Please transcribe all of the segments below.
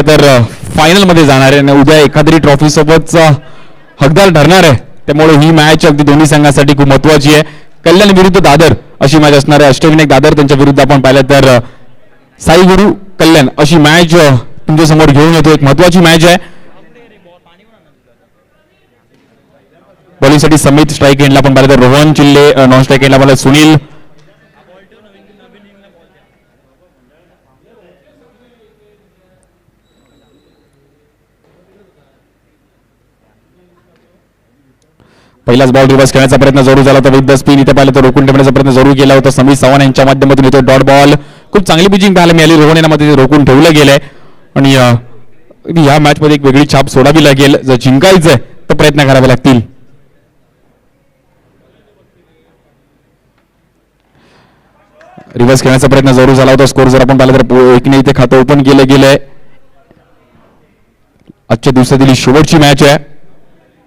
तर फायनल मध्ये जाणार आहे आणि उद्या एखादी ट्रॉफी सोबतचा हकदार ठरणार आहे. त्यामुळे ही मॅच अगदी दोन्ही संघासाठी खूप महत्वाची आहे. कल्याण विरुद्ध दादर अशी मॅच असणार आहे. अष्टविनायक दादर त्यांच्या विरुद्ध आपण पाहिलं तर साई गुरु कल्याण अशी मॅच तुमच्या समोर घेऊन येतो. एक महत्वाची मॅच आहे. बॉलिंगसाठी समित, स्ट्राईक एंडला आपण पाहिलं तर रोहन चिल्ले, नॉन स्ट्राईक एंडला पाहिलं सुनील. पहिलाच बॉल रिव्हर्स खेळण्याचा प्रयत्न जरूर झाला होता विथ द स्पिन. इथे पाहिलं तर रोखून ठेवण्याचा प्रयत्न जरूर केला होता समीर चव्हाण यांच्या माध्यमातून. इथे डॉट बॉल खूप चांगली पिचिंग पाहायला मिळाली. रोहन यांना मध्ये रोखून ठेवलं गेलंय आणि या मॅच मध्ये एक वेगळी छाप सोडावी लागेल. जर जिंकायचंय तर प्रयत्न करावे लागतील. रिव्हर्स खेळण्याचा प्रयत्न जरूर झाला होता. स्कोर जर आपण पाहिलं तर 1-ने इथे खातं ओपन केलं गेलंय. आजच्या दिवसातील ही शेवटची मॅच आहे.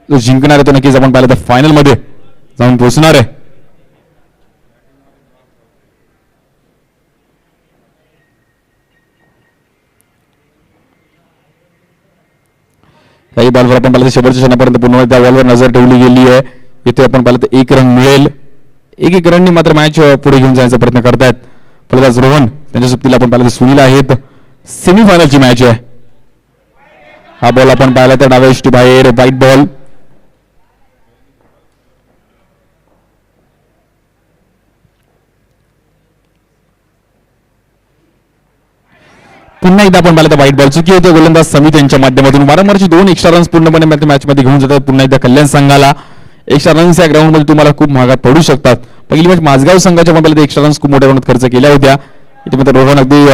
जो जिंकणार आहे तो नक्कीच आपण पाहिलं तर फायनल मध्ये जाऊन पोहोचणार आहे. काही बॉलवर आपण पाहिलं तर शेवटच्या क्षणापर्यंत पुन्हा त्या बॉलवर नजर ठेवली गेली आहे. इथे आपण पाहिलं तर 1 रन मिळेल. एक रननी मात्र मॅच पुढे घेऊन जाण्याचा प्रयत्न करतायत फलंदाज रोहन. त्यांच्या सोबतीला आपण पाहिलं तर सुनील आहेत. सेमीफायनलची मॅच आहे. हा बॉल आपण पाहिला तर डाव्या यष्टी बाहेर व्हाईट बॉल. पुन्हा एकदा आपण पाहिलं तर व्हाईट बॉल. चुकी होते गोलंदाज समित यांच्या माध्यमातून. वारंवारची 2 एक्स्ट्रा रन्स पूर्णपणे मॅच मध्ये घेऊन जातात पुन्हा एकदा कल्याण संघाला. एक्स्ट्रा रन्स या ग्राउंड मध्ये तुम्हाला खूप महागात पडू शकतात. पहिली मॅच माझगाव संघाच्या मोबाईल एक्स्ट्रा रन्स खूप मोठ्या प्रमाणात खर्च केल्या होत्या. इथे मात्र रोहन अगदी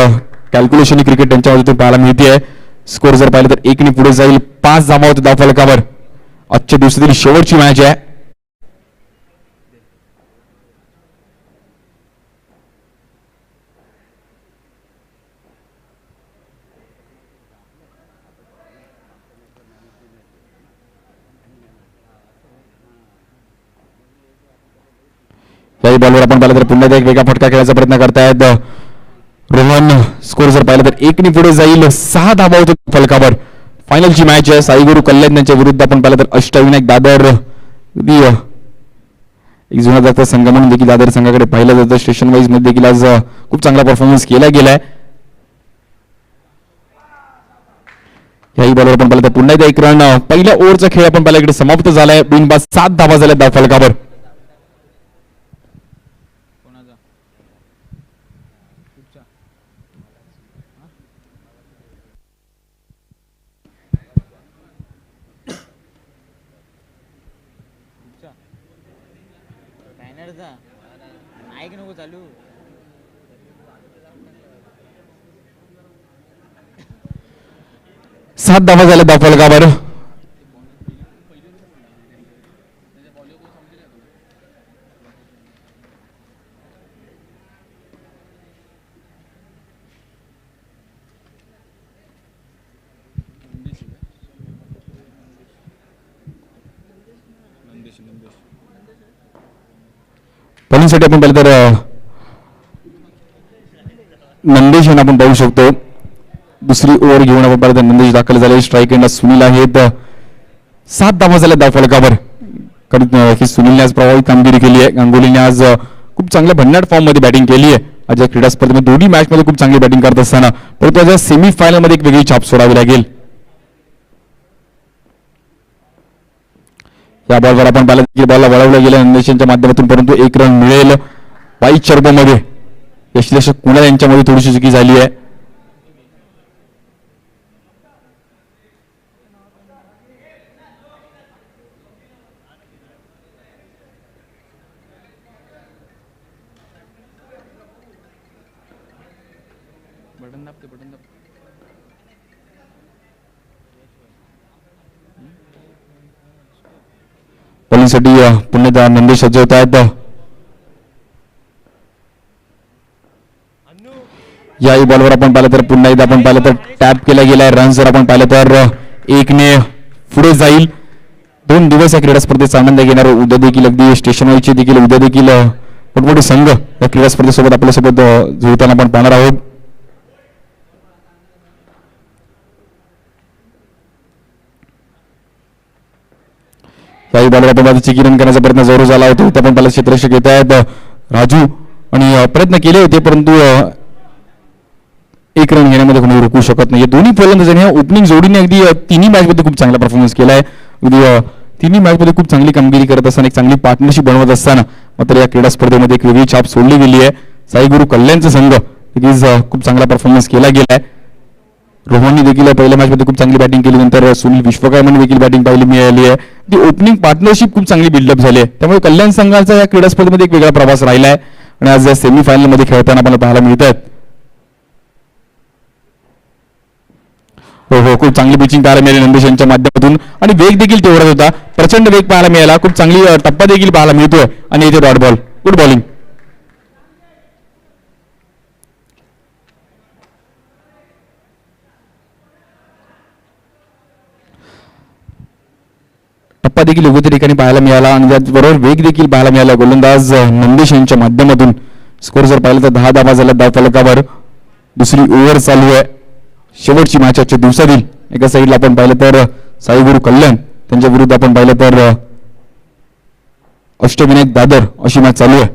कॅल्क्युलेशन क्रिकेट त्यांच्या मधून पाहायला मिळते. स्कोर जर पाहिलं तर 1-ने पुढे जाईल. 5 धावा होते धावफलकावर. आजच्या दिवसातील शेवटची मॅच आहे. याही बॉलवर आपण पाहिलं तर पुन्हा एक वेगळा फटका खेळायचा प्रयत्न करतायत रोहन. स्कोर जर पाहिलं तर 1-ने पुढे जाईल. 6 धावा होते फलकावर. फायनलची मॅच आहे. साई गुरु कल्याण यांच्या विरुद्ध आपण पाहिलं तर अष्टविनायक दादर. एक जुना जागता संघ म्हणून देखील दादर संघाकडे पाहिलं जातं. स्टेशन वाईज मध्ये देखील आज खूप चांगला परफॉर्मन्स केला गेलाय. याही बॉलवर आपण पाहिलं तर पुन्हा एकदा 1 रन. पहिल्या ओव्हरचा खेळ आपण पाहिला इकडे समाप्त झालाय. बिनबाद 7 धावा झाल्या धावफलकावर. चालू 7 धावा झाल्या धावफलकावर. बॉलिंगसाठी आपण पाहिलं तर नंदेश यांना आपण पाहू शकतो. दुसरी ओव्हर घेऊन आपण पाहिलं तर नंदेश दाखल झाले. स्ट्राईक एंडला सुनील आहेत. 7 धावा झाल्या धावफलकावर. कारण सुनीलने आज प्रभावी कामगिरी केली आहे. गांगुलीने आज खूप चांगल्या भन्नाट फॉर्म मध्ये बॅटिंग केली आहे. आज या क्रीडा स्पर्धेमध्ये दोन्ही मॅच मध्ये खूप चांगली बॅटिंग करत असताना परंतु आज सेमीफायनल मध्ये एक वेगळी छाप सोडावी लागेल. या बॉलवर आपण पाहिलं की बॉलला वळवलं गेलं नंदेश यांच्या माध्यमातून परंतु 1 रन मिळेल. वाईट चर्बमध्ये यशलेश कुणाल यांच्यामध्ये थोडीशी चुकी झाली आहे. बॉलिंगसाठी पुन्हा नंदेश सज्ज होत आहेत. याही बॉलवर आपण पाहिलं तर पुन्हा एकदा आपण पाहिलं तर टॅप केला गेलाय. रन जर आपण पाहिलं तर 1-ने पुढे जाईल. 2 दिवस या क्रीडा स्पर्धेचा आनंद घेणार. उद्या देखील अगदी स्टेशन वाईजचे देखील उद्या देखील मोठमोठे संघ या क्रीडा स्पर्धेसोबत आपल्यासोबत जुळताना आपण पाहणार आहोत. याही बॉलवर आपण पाहतो चिकी रन करण्याचा प्रयत्न जोरू झाला होता. इथे पण त्याला क्षेत्ररक्षक येत आहेत राजू आणि प्रयत्न केले होते परंतु एक रन घेण्यामध्ये कोणी रोखू शकत नाही. दोन्ही फलंदाजांनी ओपनिंग जोडीने अगदी तिन्ही मॅचमध्ये खूप चांगला परफॉर्मन्स केला आहे. अगदी तिन्ही मॅचमध्ये खूप चांगली कामगिरी करत असताना एक चांगली पार्टनरशिप बनवत असताना मात्र या क्रीडा स्पर्धेमध्ये एक वेगळी छाप सोडली गेली आहे. साईगुरु कल्याणचा संघ खूप चांगला परफॉर्मन्स केला गेला आहे. रोहननी देखील पहिल्या मॅचमध्ये खूप चांगली बॅटिंग केली. नंतर सुनील विश्वकर्माने देखील बॅटिंग पाहिली मिळाली आहे. ती ओपनिंग पार्टनरशिप खूप चांगली बिल्डअप झाली आहे. त्यामुळे कल्याण संघाचा या क्रीडा स्पर्धेमध्ये एक वेगळा प्रवास राहिला आहे आणि आज या सेमीफायनलमध्ये खेळताना आपल्याला पाहायला मिळत आहेत. हो खूप चांगली पिचिंग पाहायला मिळाली नंदेश यांच्या माध्यमातून आणि वेग देखील तेवढाच होता. प्रचंड वेग पाहायला मिळाला. खूप चांगली टप्पा देखील पाहायला मिळतोय आणि इथे डॉट बॉल. Good bowling. टप्पा देखील योग्य त्या ठिकाणी पाहायला मिळाला आणि त्याचबरोबर वेग देखील पाहायला मिळाला. गोलंदाज नंदेश यांच्या माध्यमातून स्कोर जर पाहिलं तर 10 धावा झाल्या धाव फलकावर. दुसरी ओव्हर चालू आहे. शेवटची मॅच आजच्या दिवसातील एका साईडला आपण पाहिलं तर साईगुरु कल्याण त्यांच्या विरुद्ध आपण पाहिलं तर अष्टविनायक दादर अशी मॅच चालू आहे.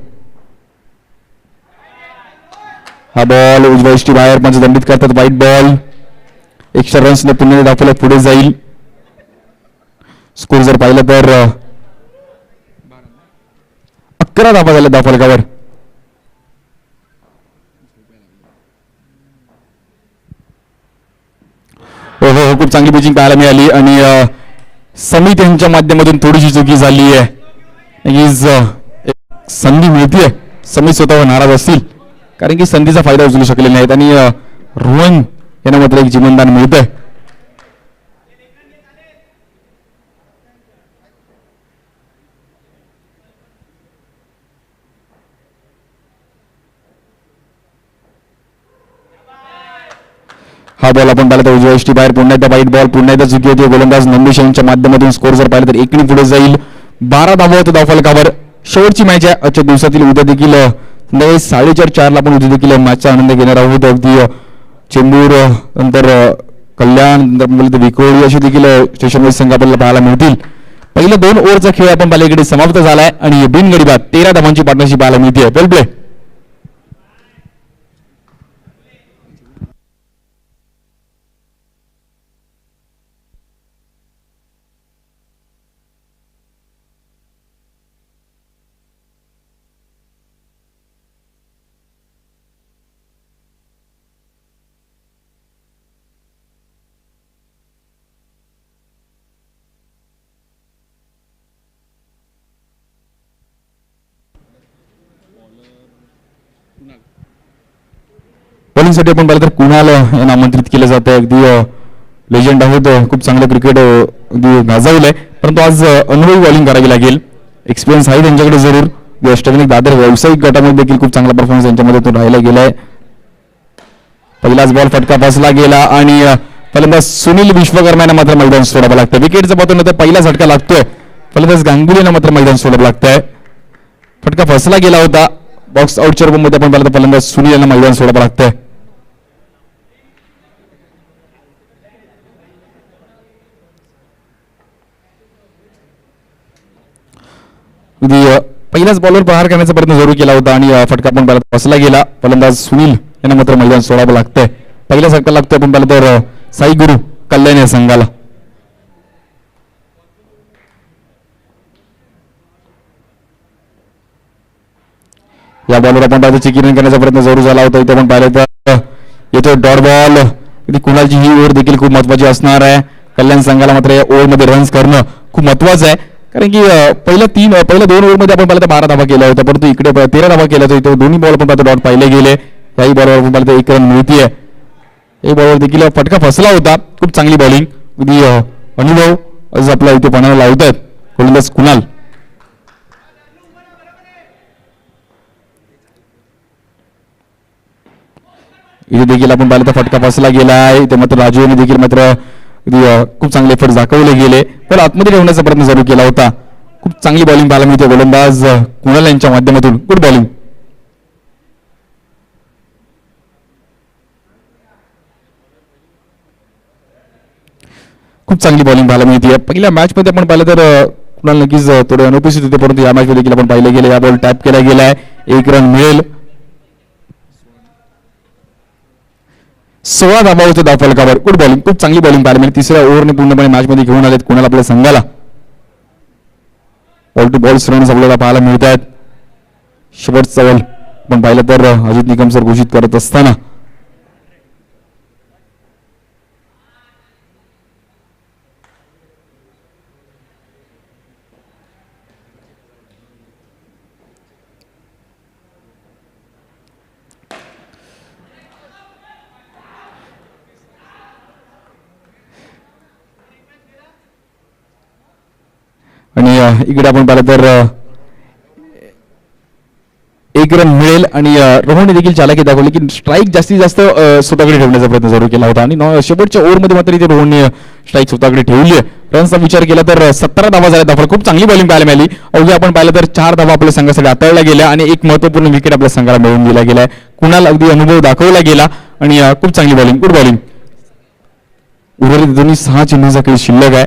हा बॉल उजव्या इष्टी बाहेर पंच दंडित करतात. वाईट बॉल. एक्स्ट्रा रन्सने पुन्हा धाव फलक पुढे जाईल. स्कोर जर पाहिलं तर 11 धावा झाल्या धाव फलकावर. हो खूप चांगली पिचिंग पाहायला मिळाली आणि समित यांच्या माध्यमातून थोडीशी चुकी झाली आहे. संधी मिळतीये. समित स्वतःवर नाराज असतील कारण की संधीचा फायदा उचलू शकले नाहीत आणि रोहन यांना मात्र एक जीवनदान मिळतंय. हा बॉल आपण पाहिला तर उजव्या इष्टी बाहेर पुन्हा एकदा वाईट बॉल. पुन्हा एकदा चुकी होती. गोलंदाज नंदेश यांच्या माध्यमातून स्कोर जर पाहिलं तर 1 पुढे जाईल. 12 धावा होत्या धावफलकावर. शेवटची मॅच आहे आजच्या दिवसातील. उद्या देखील 4:30 ला आपण उद्या देखील मॅचचा आनंद घेणार आहोत. अगदी चेंबूर नंतर कल्याण नंतर विक्रोळी अशी देखील स्टेशनमध्ये संघ आपल्याला पाहायला मिळतील. पहिल्या 2 ओव्हरचा खेळ आपण पाहिला इकडे समाप्त झालाय आणि बिनगडी बाद 13 धावांची पार्टनरशिप पाहायला मिळते. वेल प्ले. बॉलिंगसाठी आपण पाहिलं तर कुणाल यांना आमंत्रित केलं जातं. अगदी लेजंड आहेत. खूप चांगलं क्रिकेट अगदी गाजवलंय परंतु आज अनुभवी बॉलिंग करावी लागेल. एक्सपिरियन्स आहे त्यांच्याकडे जरूर. अष्टविनायक दादर व्यावसायिक गटामध्ये देखील खूप चांगला परफॉर्मन्स यांच्यामध्ये राहिला गेलाय. पहिलाच बॉल फटका बसला गेला आणि फलंदाज सुनील विश्वकर्मा यांना मात्र मैदान सोडावं लागतं. विकेटचा पाहतो तर पहिला झटका लागतोय. फलंदाज गांगुली यांना मात्र मैदान सोडावं लागतंय. फटका फसला गेला होता. बॉक्स आउटच्या रूपमध्ये आपण पाहिलं तर फलंदाज सुनील यांना मैदान सोडावं लागतंय. पहिल्याच बॉलवर प्रहार करण्याचा प्रयत्न जरूर केला होता आणि फटका पण पाहिला बसला गेला. फलंदाज सुनील यांना मात्र मैदान सोडावं लागतंय. पहिला झटका लागतोय आपण पाहिलं तर साई गुरु कल्याण या संघाला. या बॉलवर आपण पाहिलं चिकी रन करण्याचा प्रयत्न जरूर झाला होता. इथे आपण पाहिलं तर येतो डॉट बॉल. कुणालची ही ओव्हर देखील खूप महत्वाची असणार आहे. कल्याण संघाला मात्र या ओव्हरमध्ये रन्स करणं खूप महत्वाचं आहे कारण की पहिल्या 2 ओव्हरमध्ये आपण पाहिलं तर 12 धावा केल्या होत्या परंतु इकडे 13 धावा केल्या होत्या. दोन्ही बॉल आपण पाहतो डॉट पाहिले गेले. याही बॉलवर आपण पाहिलं तर 1 रन मिळतीये. एक बॉलवर देखील फटका फसला होता. खूप चांगली बॉलिंग. अगदी अनुभव आज आपला इथे पणाला लावत आहेत गोलंदाज कुणाल. इथे देखील आपण पाहिलं तर फटका फसला गेला आहे. इथे मात्र राजू यांनी देखील मात्र खूप चांगले एफर्ट दाखवले गेले पण आतमध्ये ठेवण्याचा प्रयत्न जरूर केला होता. खूप चांगली बॉलिंग पाहायला मिळते गोलंदाज कुणाल यांच्या माध्यमातून. Good bowling. खूप चांगली बॉलिंग पाहायला मिळते. पहिल्या मॅच मध्ये आपण पाहिलं तर कुणाल नक्कीच थोडे अनुपस्थित होते, परंतु या मॅचमध्ये देखील आपण पाहिलं गेलं, या बॉल टॅप केला गेलाय, 1 रन मिळेल. 16 धावा होते धावफलकावर. गुड बॉलिंग, खूप चांगली बॉलिंग पाहायला मिळाली. तिसऱ्या ओव्हरने पूर्णपणे मॅचमध्ये घेऊन आलेत कुणाल आपल्या संघाला. बॉल टू बॉल रन्स आपल्याला पाहायला मिळत आहेत. शेवटचा बॉल पण पाहिलं तर अजित निकम सर घोषित करत असताना आणि इकडे आपण पाहिलं तर 1 रन मिळेल. आणि रोहनने देखील चालाकी दाखवली की स्ट्राईक जास्तीत जास्त स्वतःकडे ठेवण्याचा प्रयत्न जरूर केला होता. आणि शेवटच्या ओव्हरमध्ये मात्र इथे रोहनने स्ट्राईक स्वतःकडे ठेवली आहे. रनचा विचार केला तर 17 धावा झाल्या धावा. खूप चांगली बॉलिंग पाहायला मिळाली. अवघ्या आपण पाहिलं तर 4 धावा आपल्या संघासाठी हाताळल्या गेल्या आणि एक महत्त्वपूर्ण विकेट आपल्या संघाला मिळवून दिला गेलाय. कुणाल अगदी अनुभव दाखवला गेला आणि खूप चांगली बॉलिंग, गुड बॉलिंग. उर्वरित दोन्ही 6 चेंडूचा खेळ शिल्लक आहे.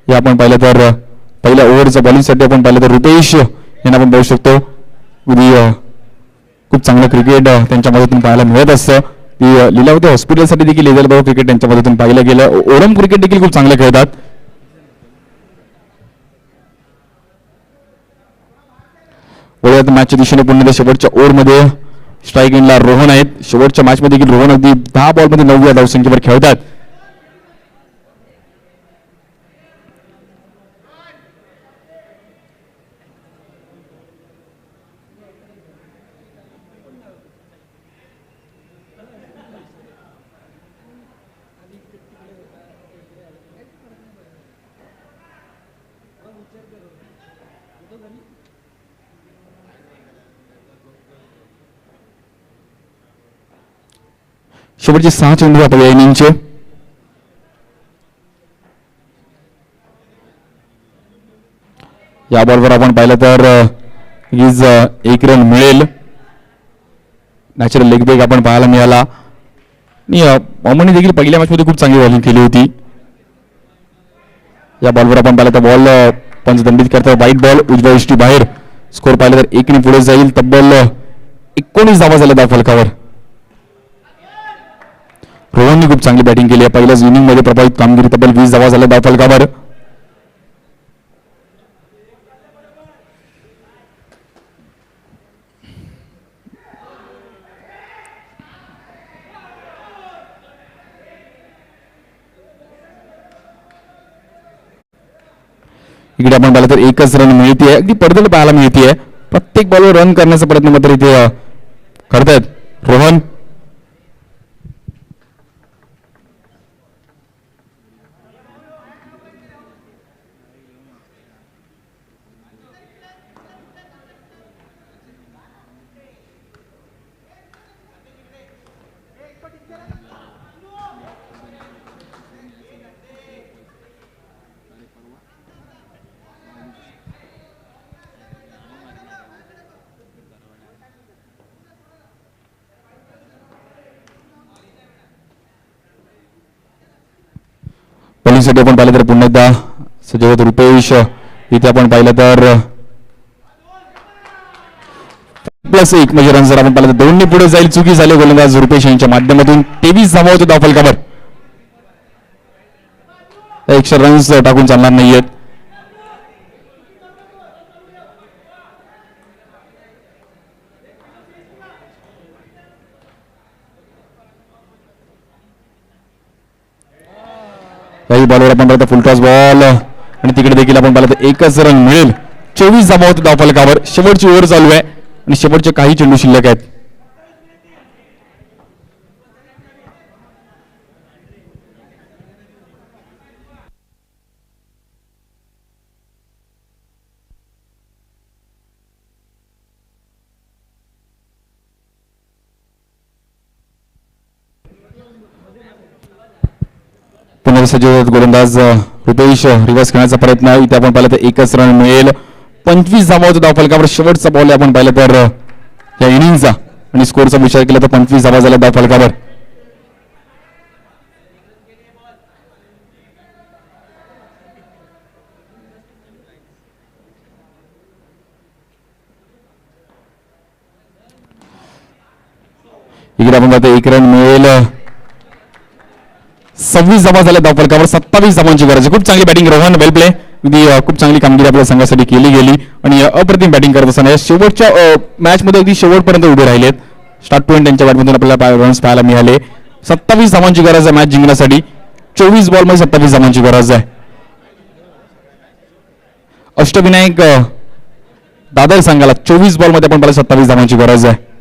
हे आपण पाहिलं तर पहिल्या ओव्हरच्या बॉलिंगसाठी आपण पाहिलं तर रुपेश यांना आपण पाहू शकतो. खूप चांगलं क्रिकेट त्यांच्या मदतीतून पाहायला मिळत असतं. ती लीलावती हॉस्पिटलसाठी देखील लेझर क्रिकेट त्यांच्या मदतीतून पाहिलं गेलं. ओरम क्रिकेट देखील खूप चांगलं खेळतात. मॅचच्या दिशेने पुन्हा शेवटच्या ओव्हरमध्ये स्ट्राईक एंडला रोहन आहेत. शेवटच्या मॅचमध्ये देखील रोहन अगदी 10 बॉलमध्ये 9 धावसंख्येवर खेळतात. शेवटचे 6 चेंडू आपल्या इनिंगचे. या बॉलवर आपण पाहिलं तर 1 रन मिळेल. नॅचरल लेग ब्रेक आपण पाहायला मिळाला. आणि मोहम्मदने देखील पहिल्या मॅचमध्ये खूप चांगली बॉलिंग केली होती. या बॉलवर आपण पाहिलं तर बॉल पंच दंडित करतात. वाईट बॉल उजव्या दृष्टी बाहेर. स्कोर पाहिलं तर 1 ने पुढे जाईल. तब्बल 19 धावा झाल्या धावफलकावर. रोहनने खूप चांगली बॅटिंग केली आहे. पहिल्याच इनिंगमध्ये प्रभावित कामगिरी. तब्बल 20 धावा झाल्या धावफलकावर. इकडे आपण पाहिलं तर 1च रन मिळते. अगदी पडदल पाहायला मिळते. प्रत्येक बॉलवर रन करण्याचा प्रयत्न मात्र इथे करतायत रोहन. बॉलिंगसाठी आपण पाहिलं तर पुन्हा एकदा सज्ज होत रुपेश. इथे आपण पाहिलं तर +1 म्हणजे रन जर आपण पाहिलं तर 2 ने पुढे जाईल. चुकी झाली गोलंदाज रुपेश यांच्या माध्यमातून. 23 धावा होते धावफलकावर. एक्स्ट्रा रन्स टाकून चालणार नाहीयेत. काही बॉलवर आपण पाहिलं फुल टॉस बॉल आणि तिकडे देखील आपण पाहिलं तर 1च रन मिळेल. 24 धावा होते धावफलकावर. शेवटची ओव्हर चालू आहे आणि शेवटचे काही चेंडू शिल्लक आहेत. पुन्हा सज्ज गोलंदाज रुपेश रिव्हर्स खेळण्याचा प्रयत्न. इथे आपण पाहिलं तर 1च रन मिळेल. 25 धावा होते धावफलकावर. शेवटचा बॉल आपण पाहिलं तर या इनिंगचा आणि स्कोरचा विचार केला तर 25 धावा झाल्या धावफलकावर. इकडे आपण पाहतो 1 रन मिळेल. 26 धावा झाल्या धावफलकावर. 27 धावांची गरज आहे. खूप चांगली बॅटिंग रोहन, वेल प्ले. खूप चांगली कामगिरी आपल्या संघासाठी केली गेली आणि अप्रतिम बॅटिंग करत असताना या शेवटच्या मॅच मध्ये अगदी शेवटपर्यंत उभे राहिलेत. स्टार्ट पॉईंट त्यांच्या बॅटमधून आपल्याला रन्स पाहायला मिळाले. 27 धावांची गरज आहे मॅच जिंकण्यासाठी. 24 बॉल मध्ये 27 धावांची गरज आहे. अष्टविनायक दादर संघाला 24 बॉल मध्ये आपण पाहिलं 27 धावांची गरज आहे.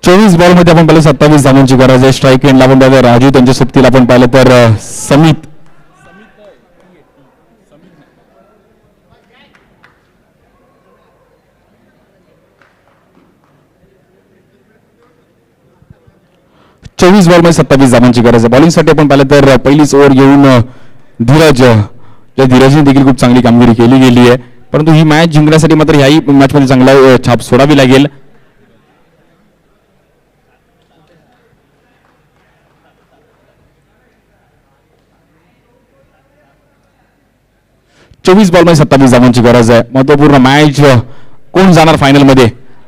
चोवीस बॉल मध्ये आपण पाहिलं 27 धावांची गरज आहे. स्ट्राईक एंडला आपण पाहिलं राजू, त्यांच्या सोबतीला आपण पाहिलं तर समित. चोवीस बॉल मध्ये 27 धावांची गरज आहे. बॉलिंगसाठी आपण पाहिलं तर पहिलीच ओव्हर घेऊन धीरजने देखील खूप चांगली कामगिरी केली गेली आहे. परंतु ही मॅच जिंकण्यासाठी मात्र ह्याही मॅच मध्ये चांगला छाप सोडावी लागेल. चोवीस बॉल मध्ये 27 धावांची गरज आहे. महत्वपूर्ण मॅच. कोण जाणार फायनल मध्ये?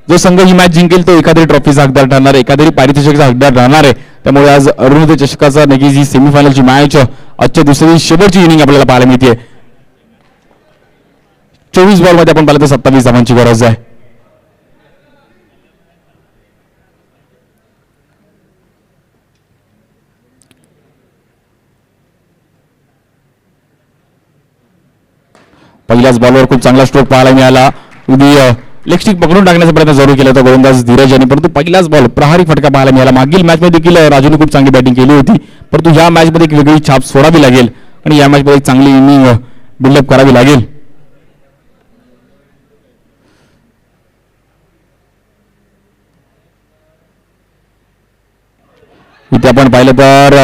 जो संघ ही मॅच जिंकेल तो एखादी ट्रॉफीचा हकदार ठरणार आहे, एखादी पारितोषिकाचा हकदार ठरणार आहे. त्यामुळे आज अरुणोदय चषकाचा नक्कीच ही सेमीफायनलची मॅच आजच्या दुसरी शेवटची इनिंग आपल्याला पाहायला मिळते. 24 बॉल मध्ये आपण पाहिलं तर 27 धावांची गरज आहे. पहिल्याच बॉलवर खूप चांगला स्ट्रोक पाहायला मिळाला. लेग स्टिक पकडून टाकण्याचा प्रयत्न जरूर केला होता गोलंदाज धीरज यांनी, परंतु पहिलाच बॉल प्रहारी फटका पाहायला मिळाला. मागील मॅच मध्ये देखील राजूने खूप चांगली बॅटिंग केली होती, परंतु या मॅच मध्ये एक वेगळी छाप सोडावी लागेल आणि या मॅच मध्ये एक चांगली इनिंग बिल्डअप करावी लागेल. इथे आपण पाहिलं तर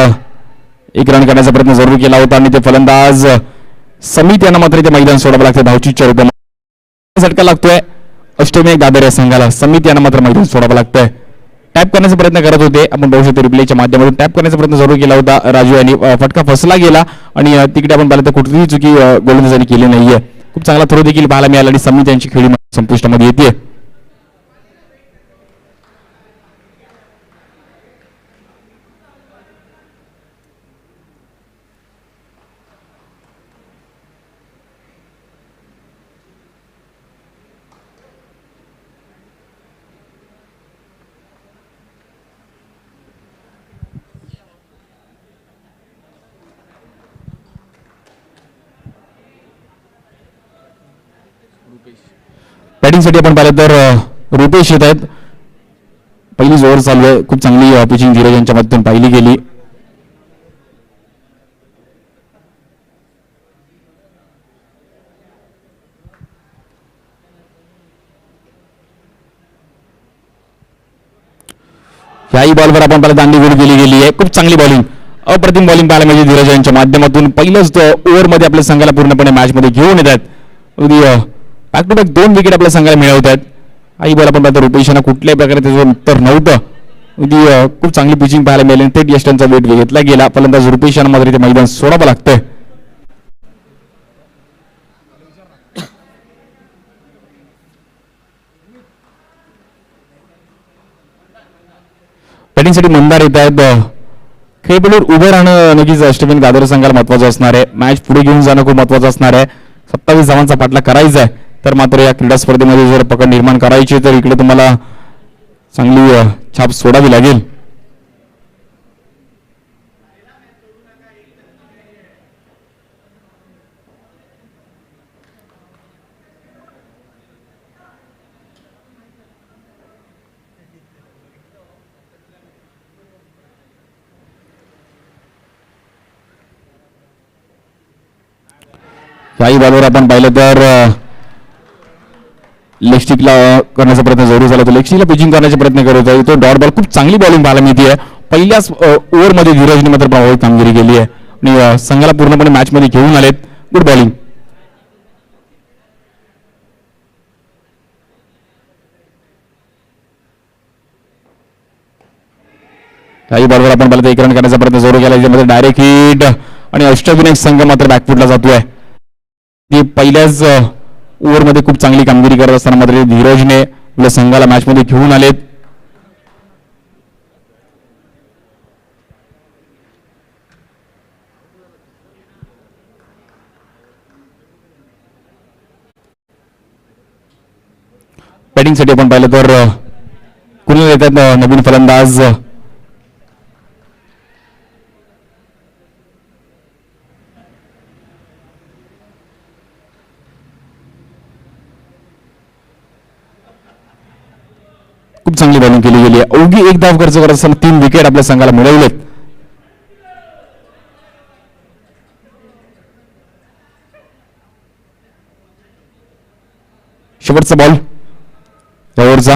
1 रन करण्याचा प्रयत्न जरूर केला होता आणि ते फलंदाज समित यांना मात्र इथे मैदान सोडावं लागतं. धावचीच्या रूपात झटका लागतोय अष्टविनायक दादर या संघाला. समित यांना मात्र मैदान सोडावं लागतंय. टॅप करण्याचा प्रयत्न करत होते, आपण बघू शकतो रिप्लेच्या माध्यमातून टॅप करण्याचा प्रयत्न जरूर केला होता राजू यांनी. फटका फसला गेला आणि तिकडे आपण पाहिलं तर कुठलीही चुकी गोलंदाजांनी केली नाहीये. खूप चांगला थ्रो देखील पाहायला मिळाला आणि समित यांची खेळी संपुष्टामध्ये येते. बॅटिंगसाठी आपण पाहिलं तर रुपेश येत आहेत. पहिलीच ओव्हर चालू आहे. खूप चांगली पिचिंग धीरज यांच्या माध्यमातून पाहिली गेली. याही बॉलवर आपण पाहिलं दांडी गुड केली गेली आहे. खूप चांगली बॉलिंग, अप्रतिम बॉलिंग पाहायला मिळते धीरज यांच्या माध्यमातून. पहिलंच ओव्हर मध्ये आपल्या संघाला पूर्णपणे मॅच मध्ये घेऊन येत आहेत. बॅक टू बॅक 2 विकेट आपल्या संघाला मिळवत आहेत. आई बॉल आपण पाहतो रुपेश यांना कुठल्याही प्रकारे त्याचं उत्तर नव्हतं. खूप चांगली पिचिंग पाहायला मिळाली. थेट यष्टांचा वेट घेतला गेला. फलंदाज रुपेश यांना मात्र इथे मैदान सोडावं लागतंय. बॅटिंगसाठी मंदार येत आहेत. खेळपट्टीवर उभं राहणं नक्कीच अष्टविनायक दादर संघाला महत्वाचं असणार आहे. मॅच पुढे घेऊन जाणं खूप महत्वाचं असणार आहे. 27 धावांचा पाठलाग करायचा आहे. तर मात्र या क्रीडा स्पर्धेमध्ये जर पकड निर्माण करायची तर इकडे तुम्हाला चांगली छाप सोडावी लागेल. याही बॉलवर आपण पाहिलं तर लेगस्टिकला करण्याचा प्रयत्न जरूर झाला. तो लेगस्टिकला पिचिंग करण्याचा प्रयत्न करत आहे. तो डॉट बॉल खूप चांगली बॉलिंग पाहायला मिळते. पहिल्याच ओव्हरमध्ये धीरजने मात्र प्रभावी कामगिरी केली आहे आणि संघाला पूर्णपणे मॅचमध्ये घेऊन आलेत. Good bowling. काही बॉलवर आपण पाहिलं तर एक रन करण्याचा प्रयत्न जरूर केला. याच्यामध्ये डायरेक्ट हिट आणि अष्टविनायक संघ मात्र बॅकफुटला जातोय. पहिल्याच ओव्हरमध्ये खूप चांगली कामगिरी करत असताना मात्र धीरजने आपल्या संघाला मॅचमध्ये घेऊन आलेत. बॅटिंगसाठी आपण पाहिलं तर कुणाला येतात नवीन फलंदाज खूप चांगली बॉलिंग केली गेली आहे. अवघी एक धाव खर्च करत असताना 3 विकेट आपल्या संघाला मिळवलेत. शेवटचा बॉल ओव्हरचा.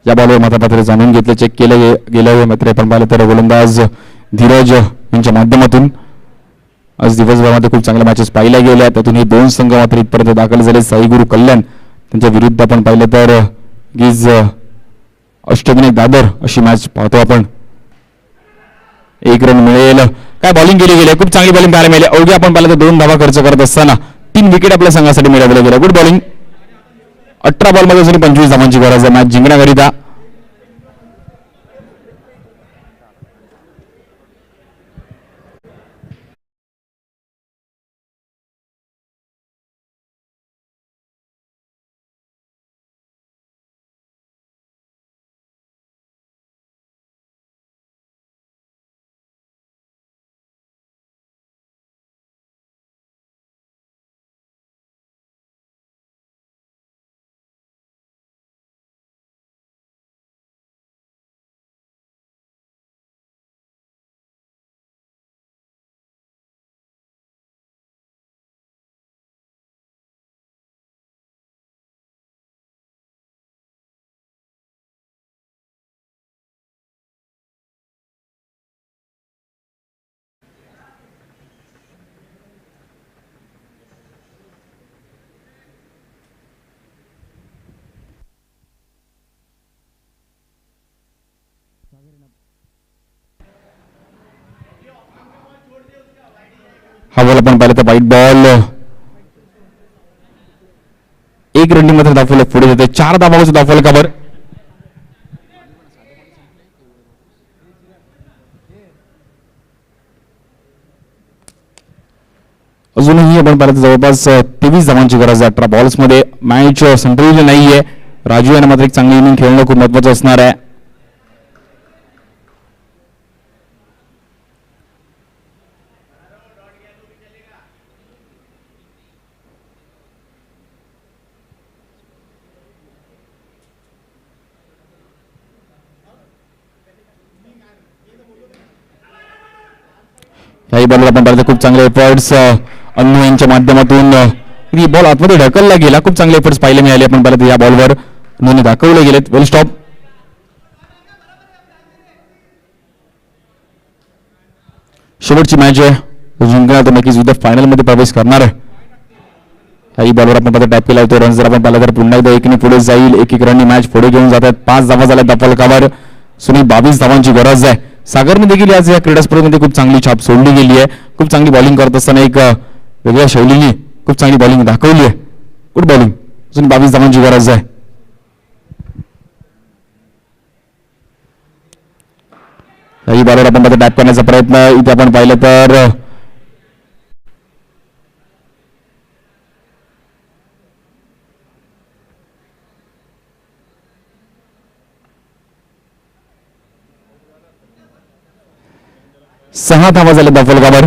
या बॉलवर मात्र जाणून घेतलं, चेक केलं गेलं. मात्र आपण पाहिलं तर गोलंदाज धीरज यांच्या माध्यमातून आज दिवसभरामध्ये खूप चांगल्या मॅचेस पाहिल्या गेल्या. त्यातून हे 2 संघ मात्र इथपर्यंत दाखल झाले. साईगुरु कल्याण त्यांच्या विरुद्ध आपण पाहिलं तर गिज अष्टविनायक दादर अशी मॅच पाहतो आपण. 1 रन मिळेल. काय बॉलिंग केली गेली, खूप चांगली बॉलिंग पाहायला मिळाली. अवघी आपण पाहिलं तर 2 धावा खर्च करत असताना 3 विकेट आपल्या संघासाठी मिळवल्या गेल्या. Good bowling. 18 बॉलमध्ये जरी 25 धावांची गरज आहे मॅच जिंकण्याकरिता. हा बॉल आपण पाहिलं तर वाईट बॉल. 1 रननी मात्र दाखवलं पुढे जाते. 4 धावांचं दाखवलं का बरं. अजूनही आपण पाहिलं जवळपास 23 धावांची गरज आहे 18 बॉल्समध्ये. मॅच संपलेली नाहीये. राजू यांना मात्र एक चांगली इनिंग खेळणं खूप महत्वाचं असणार आहे. काही बॉलवर आपण पाहिलं खूप चांगले एफर्ट्स अन्नू यांच्या माध्यमातून. बॉल आतमध्ये ढकलला गेला. खूप चांगले एफर्ट्स पाहायला मिळाले. आपण पाहिलं या बॉलवर अन्नूने दाखवले गेलेत. वेल स्टॉप. शेवटची मॅच आहे. जिंकणार तर नक्कीच उद्या फायनलमध्ये प्रवेश करणार आहे. काही बॉलवर आपण पाहिलं टॅप केला. तो रन जर आपण पाहिला तर पुन्हा एकदा 1 पुढे जाईल. 1 रननी मॅच पुढे घेऊन जातात. 5 धावा झाल्या दफलकावर. सुनील 22 धावांची गरज आहे. सागरने देखील आज या क्रीडा स्पर्धेमध्ये खूप चांगली छाप सोडली गेली आहे. खूप चांगली बॉलिंग करत असताना एक वेगळ्या शैलीने खूप चांगली बॉलिंग दाखवली आहे. Good bowling. अजून 22 धावांची गरज आहे. काही बॉलवर आपण टॅप करण्याचा प्रयत्न. इथे आपण पाहिलं तर 6 धावा झाल्या धावफलकावर.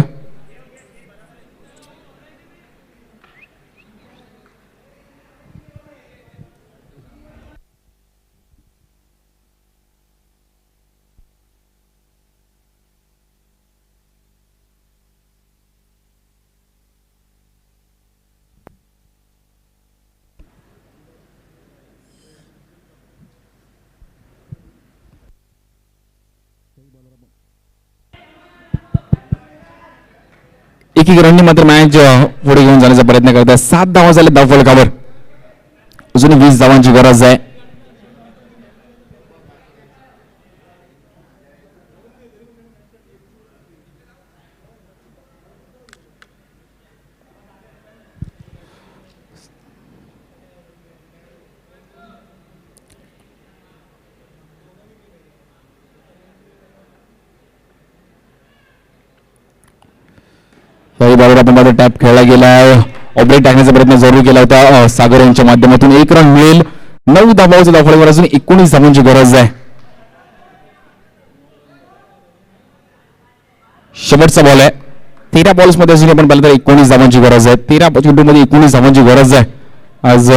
एकी रननी मात्र मॅच पुढे घेऊन जाण्याचा प्रयत्न करत आहे. 7 धावा झाल्या धावफलकावर. अजून 20 धावांची गरज आहे. बॉलर आपण टॅप खेळला गेलाय. ऑब्लेट टाकण्याचा प्रयत्न जरूर केला होता सागर यांच्या माध्यमातून. 1 रन मिळेल. 9 धावांच्या धावफलकावर अजून 19 धावांची गरज आहे. शेवटचा बॉल आहे. 13 बॉल्स मध्ये अजून आपण पाहिलं तर 19 धावांची गरज आहे. 13 चेंडूमध्ये 19 धावांची गरज आहे. आज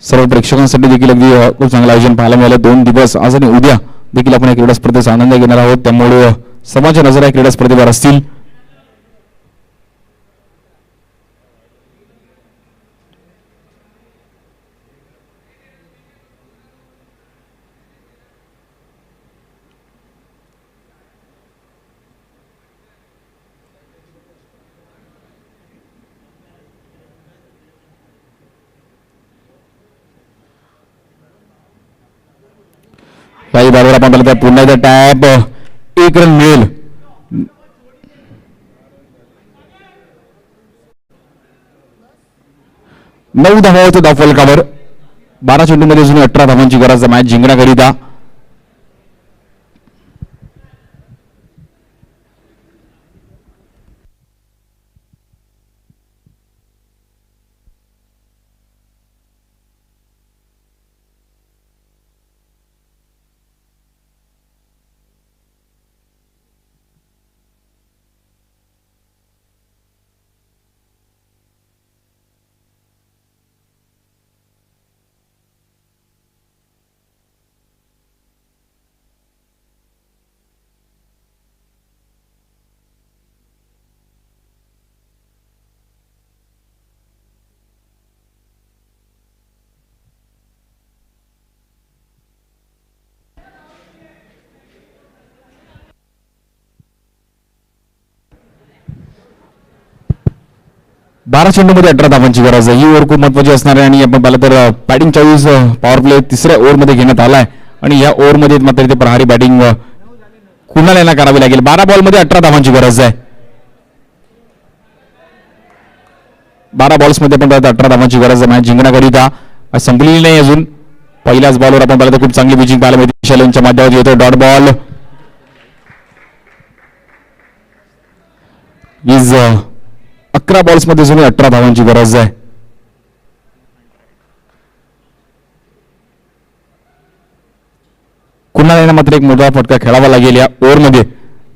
सर्व प्रेक्षकांसाठी देखील अगदी खूप चांगलं आयोजन पाहायला मिळालं. 2 दिवस आज आणि उद्या देखील आपण या क्रीडा स्पर्धेचा आनंद घेणार आहोत. त्यामुळे सर्वांच्या नजर या क्रीडा स्पर्धेवर असतील. काही बॉलवर आपण पाहिलं तर पुन्हा एकदा टॅप. 1 रन मिळेल. 9 धावा होते धावफलकावर. 12 चेंडूमध्ये अजून 18 धावांची गरज आहे मॅच जिंकण्याकरिता. बारा चेंडूमध्ये 18 धावांची गरज आहे. ही ओव्हर खूप महत्वाची असणार आहे. आणि आपण पाहिलं तर बॅटिंग चॉईस पॉवर प्ले 3ऱ्या ओव्हरमध्ये घेण्यात आलाय. आणि या ओव्हरमध्ये मात्र इथे प्रहारी बॅटिंग कुणाल यांना करावी लागेल. 12 बॉलमध्ये 18 धावांची गरज आहे. 12 बॉल्समध्ये पण 18 धावांची गरज आहे मॅच जिंकण्याकरिता. संपलेली नाही अजून. पहिल्याच बॉलवर आपण पाहिलं तर खूप चांगली पिचिंग पाहायला मिळते. विशाल यांच्या माध्यमातून येतो डॉट बॉल. 11 बॉल्समध्ये अजून 18 धावांची गरज आहे. कुणाल यांना मात्र एक मोठा फटका खेळावा लागेल या ओव्हरमध्ये.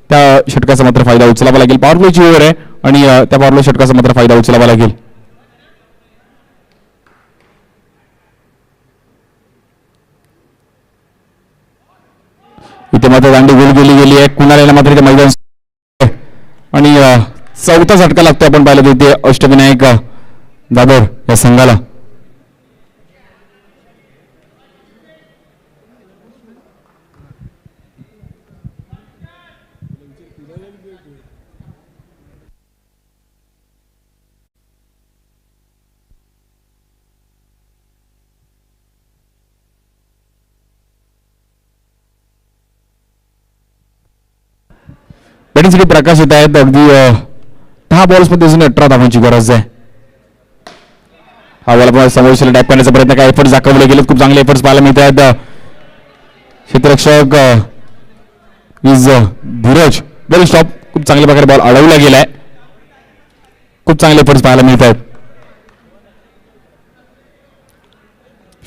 त्या षटकाचा मात्र फायदा उचलावा लागेल. पॉवर प्लेची ओव्हर आहे आणि त्या पॉवर प्ले षटकाचा मात्र फायदा उचलावा लागेल. इथे मात्र दांडी गोल गेली गेली आहे. कुणाल यांना मात्र इथे मैदान आणि चौथा झटका लागतो. आपण पाहिलं तिथे अष्टविनायक जाधव या संघाला. बॅटिंगसाठी प्रकाश येत आहेत. अगदी 10 बॉल्समध्ये अजून 18 धावांची गरज आहे. हा बॉल आपण समोरच्याला टॅप करण्याचा प्रयत्न. काय एफर्ट्स दाखवले गेलेत. खूप चांगले एफर्ट्स पाहायला मिळत आहेत. क्षेत्ररक्षक इज धीरज वेल स्टॉप. खूप चांगल्या प्रकारे बॉल अडवला गेलाय. खूप चांगले एफर्ट्स पाहायला मिळत आहेत.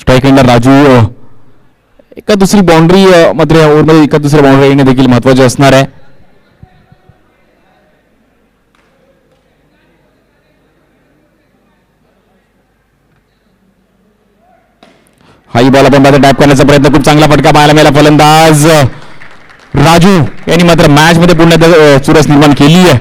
स्ट्राईक एंडर राजू. एका दुसरी बाउंड्री मात्र या ओव्हरमध्ये एका दुसऱ्या बाउंड्री येणे देखील महत्वाचे असणार आहे. हाई बॉल आपण पाहतो टॅप करण्याचा प्रयत्न, खूप चांगला फटका पाहायला मिळाला. फलंदाज राजू यांनी मात्र मॅच मध्ये पुन्हा चुरस निर्माण केली आहे.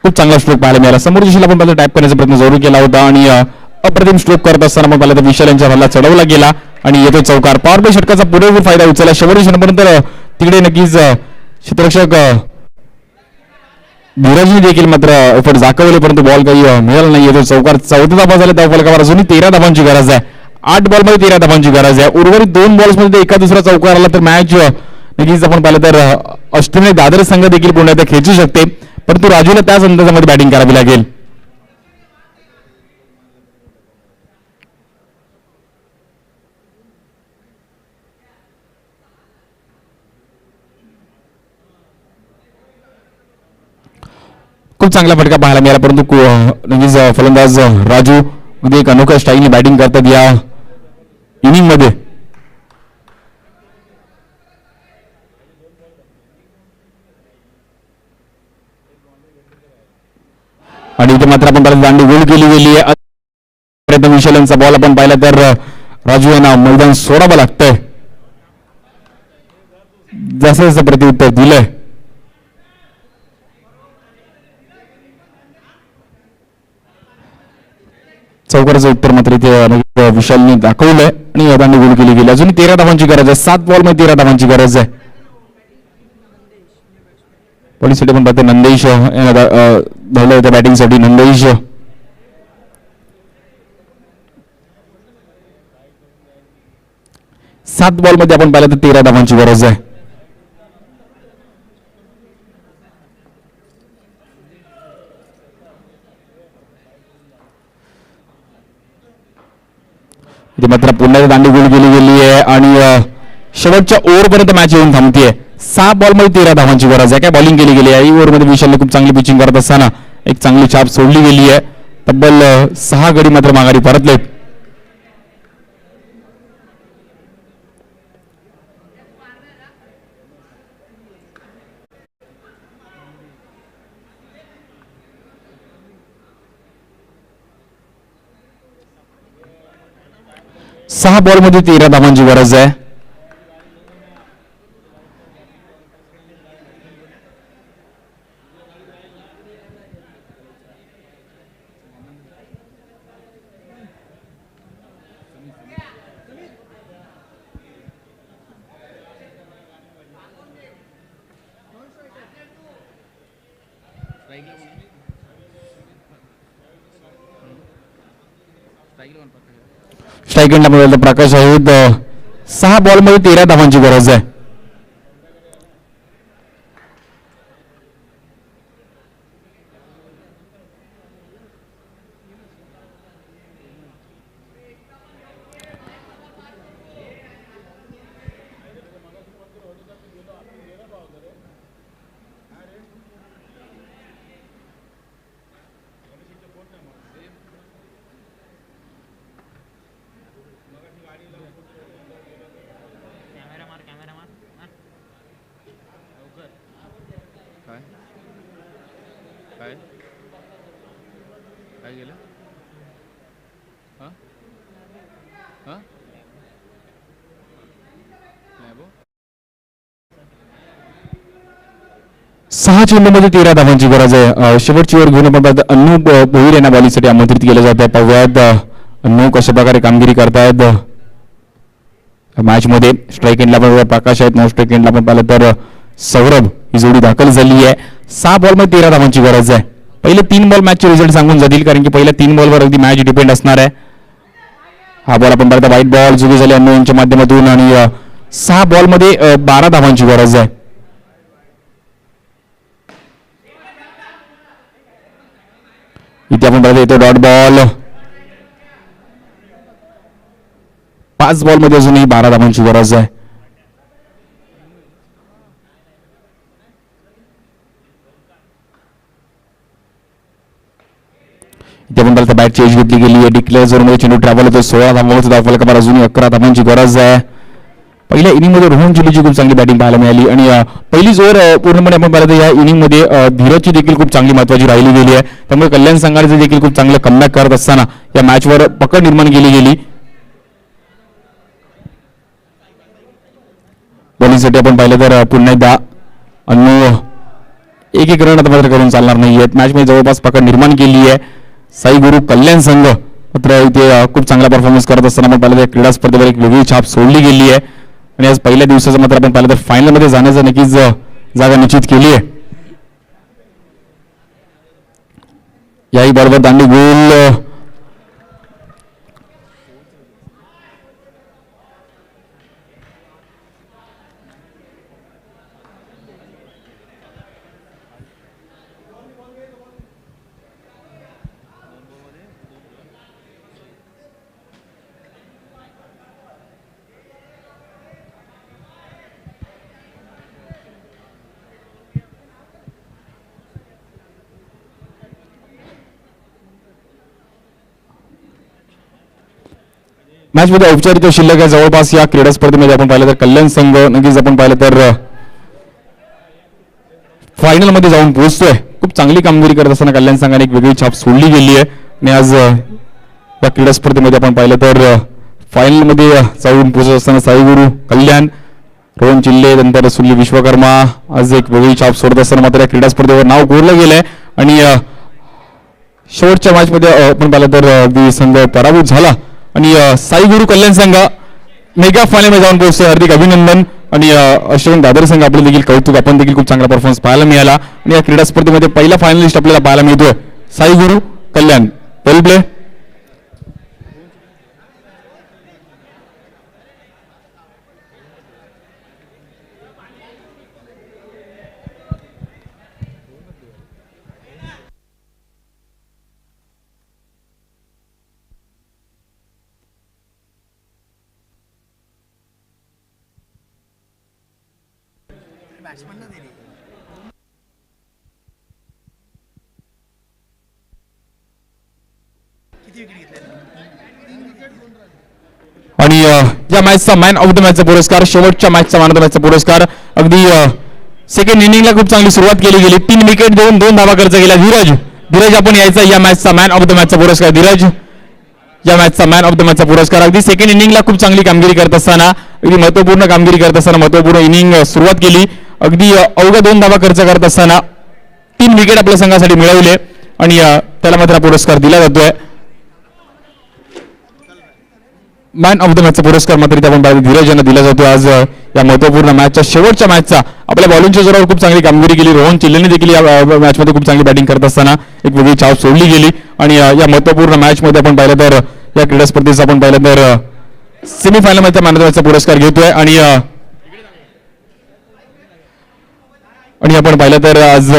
खूप चांगला स्ट्रोक पाहायला मिळाला. समोरच्या दिशेला आपण पाहिलं टॅप करण्याचा प्रयत्न जरूर केला होता आणि अप्रतिम स्ट्रोक करत असताना आपण पाहिलं तर विशाल यांच्या हल्ला चढवला गेला आणि येतो चौकार. पॉवर प्ले षटकाचा पुरेपूर फायदा उचलला. शेवटच्या क्षणापर्यंत तिकडे नक्कीच क्षेत्ररक्षक धीरजने देखील मात्र एफर्ट दाखवले, परंतु बॉल काही मिळाला नाही. येतो चौकार. 14 धावा झाले त्या फलकावर. अजूनही 13 धावांची गरज आहे. 8 बॉलमध्ये 13 धावांची गरज आहे. उर्वरित 2 बॉल्समध्ये एका दुसरा चौकार आला तर मॅच नक्कीच आपण पाहिलं तर अष्टमी दादर संघ देखील पुन्हा एकदा खेचू शकते, परंतु राजूला त्याच अंदाजामध्ये बॅटिंग करावी लागेल. खूप चांगला फटका पाहायला मिळाला, परंतु नक्कीच फलंदाज राजू मध्ये एक अनोख्या स्टाईलने बॅटिंग करतात या इनिंग मध्ये. आणि इथे मात्र आपण पाहिलं दांडी गोल केली गेली आहे. विशाल यांचा बॉल आपण पाहिला तर राजू यांना मैदान सोडावं लागतंय. जसं जसं प्रत्युत्तर दिलंय चौकाराचं उत्तर मात्र इथे विशालने दाखवलंय आणि दांडी गोल केली गेली. अजून 13 धावांची गरज आहे. 7 बॉलमध्ये 13 धावांची गरज आहे. पॉलिसीसाठी पण पाहते नंदेश धावलं होतं बॅटिंगसाठी. नंदेश 7 बॉलमध्ये आपण पाहिलं तर 13 धावांची गरज आहे. इथे मात्र पुन्हा दांडी गोल केली गेली आहे आणि शेवटच्या ओव्हरपर्यंत मॅच येऊन थांबतीये. 6 बॉलमध्ये 13 धावांची गरज आहे. काय बॉलिंग केली गेली आहे. ओव्हरमध्ये विशालने खूप चांगली पिचिंग करत असताना एक चांगली छाप सोडली गेली आहे. तब्बल 6 गडी मात्र माघारी परतलेत. सहा बॉलमध्ये 13 धावांची गरज आहे. स्ट्राईक एंडला प्रकाश आहेत. 6 बॉलमध्ये 13 धावांची गरज आहे. काय गेलं? 6 चेंडूमध्ये 13 धावांची गरज आहे. शेवटची ओव्हर घेऊन आपण अन्नू भोईर यांना बॉलिंगसाठी आमंत्रित केलं जात आहे. पाहूयात अन्नू कशा प्रकारे कामगिरी करतायत मॅच मध्ये. स्ट्राईक एंडला पण प्रकाश आहेत. नॉन स्ट्राईक एंडला पण पाहिलं तर सौरभ ही जोडी दाखल झाली आहे. 6 बॉलमध्ये 13 धावांची गरज आहे. पहिले 3 बॉल मॅचचे रिझल्ट सांगून जातील, कारण की पहिल्या 3 बॉलवर अगदी मॅच डिपेंड असणार आहे. हा बॉल आपण पाहता व्हाईट बॉल चुकी झाली अन्नू यांच्या माध्यमातून आणि 6 बॉलमध्ये 12 धावांची गरज आहे. इथे आपण पाहतो येतो डॉट बॉल. 5 बॉलमध्ये अजूनही 12 धावांची गरज आहे. इथे आपण पाहतो बॅट चेंज घेतली गेली आहे. डिक्लेअर झोनमध्ये चेंडू ट्रॅव्हल होतो. 16 धावांचा धावफलक कमाल अजूनही 11 धावांची गरज आहे. पहिल्या इनिंगमध्ये रोहन जुलीची खूप चांगली बॅटिंग पाहायला मिळाली आणि पहिलीच ओव्हर पूर्णपणे आपण पाहिलं तर या इनिंगमध्ये धीरजची देखील खूप चांगली महत्वाची राहिली गेली आहे. त्यामुळे कल्याण संघाचे देखील खूप चांगलं कमबॅक करत असताना या मॅचवर पकड निर्माण केली गेली. बॉलिंगसाठी आपण पाहिलं तर पुन्हा एकदा अनु एक रन आता मात्र करून चालणार नाहीयेत. मॅच मध्ये जवळपास पकड निर्माण केली आहे. साई गुरु कल्याण संघ मात्र इथे खूप चांगला परफॉर्मन्स करत असताना आपण पाहिलं तर क्रीडा स्पर्धेवर एक वेगळी छाप सोडली गेली आहे आणि आज पहिल्या दिवसाचं मात्र आपण पाहिलं तर फायनल मध्ये जाण्याचं नक्कीच जागा निश्चित केली आहे. याही बरोबर दांडी गोल मॅच मध्ये औपचारिक शिल्लक आहे जवळपास या क्रीडा स्पर्धेमध्ये आपण पाहिलं तर कल्याण संघ नक्कीच आपण पाहिलं तर फायनल मध्ये जाऊन पोहोचतोय. खूप चांगली कामगिरी करत असताना कल्याण संघाने एक वेगळी छाप सोडली गेली आहे आणि आज या क्रीडा स्पर्धेमध्ये आपण पाहिलं तर फायनल मध्ये जाऊन पोहोचत असताना साईगुरु कल्याण रोहन चिल्ले नंतर सुनील विश्वकर्मा आज एक वेगळी छाप सोडत असताना मात्र या क्रीडा स्पर्धेवर नाव कोरलं गेलंय आणि शेवटच्या मॅच मध्ये आपण पाहिलं तर अगदी संघ पराभूत झाला आणि साई गुरु कल्याण संघ मेगा फायनल मध्ये जाऊन पोहोचतोय. हार्दिक अभिनंदन आणि अश्विन दादर संघ आपलं देखील कौतुक. आपण देखील खूप चांगला परफॉर्मन्स पाहायला मिळाला आणि या क्रीडा स्पर्धेमध्ये पहिला फायनलिस्ट आपल्याला पाहायला मिळतोय साई गुरु कल्याण. वेल प्ले. आणि या मॅचचा मॅन ऑफ द मॅचचा पुरस्कार शेवटच्या मॅचचा मॅन ऑफ द मॅचचा पुरस्कार अगदी सेकंड इनिंगला खूप चांगली सुरुवात केली गेली. 3 विकेट देऊन 2 धावा खर्च केला. धीरज आपण यायचा या मॅचचा मॅन ऑफ द मॅचचा पुरस्कार. धीरज या मॅचचा मॅन ऑफ द मॅचचा पुरस्कार. अगदी सेकंड इनिंगला खूप चांगली कामगिरी करत असताना अगदी महत्वपूर्ण कामगिरी करत असताना महत्वपूर्ण इनिंग सुरुवात केली. अगदी अवघ्या 2 धावा खर्च करत असताना 3 विकेट आपल्या संघासाठी मिळवले आणि त्याला मात्र पुरस्कार दिला जातोय. मॅन ऑफ द मॅचचा पुरस्कार मात्र इथे आपण पाहिलं धीरज यांना दिला जातो. आज या महत्वपूर्ण मॅचच्या शेवटच्या मॅचचा आपल्या बॉलिंगच्या जोरावर खूप चांगली कामगिरी केली. रोहन चिल्लेने देखील या मॅचमध्ये खूप चांगली बॅटिंग करत असताना एक वेगळी छाप सोडली गेली आणि या महत्वपूर्ण मॅचमध्ये आपण पाहिलं तर या क्रीडा स्पर्धेचा आपण पाहिलं तर सेमीफायनल मध्ये मॅन ऑफ द मॅचचा पुरस्कार घेतोय आणि आपण पाहिलं तर आज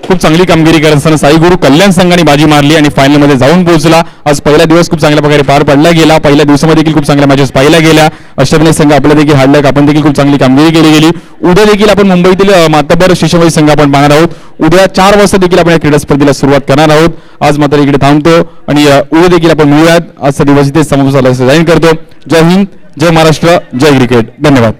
खूप चांगली कामगिरी करत असताना साई गुरु कल्याण संघाने बाजी मारली आणि फायनल मध्ये जाऊन पोहोचला. आज पहिला दिवस खूप चांगल्या प्रकारे पार पडला गेला. पहिल्या दिवसामध्ये देखील खूप चांगल्या मॅचेस पाहिल्या गेल्या. अष्टविनायक संघ आपल्या देखील हारला. आपण देखील खूप चांगली कामगिरी केली गेली. उद्या देखील आपण मुंबईतील मातबर शिशुमती संघ आपण पाहणार आहोत. उद्या 4 वाजता देखील आपण या क्रीडा स्पर्धेला सुरुवात करणार आहोत. आज मात्र इकडे थांबतो आणि उद्या देखील आपण मिळूयात. आजचा दिवस इथे समाप्त झाला असं जाहीर करतो. जय हिंद, जय महाराष्ट्र, जय क्रिकेट. धन्यवाद.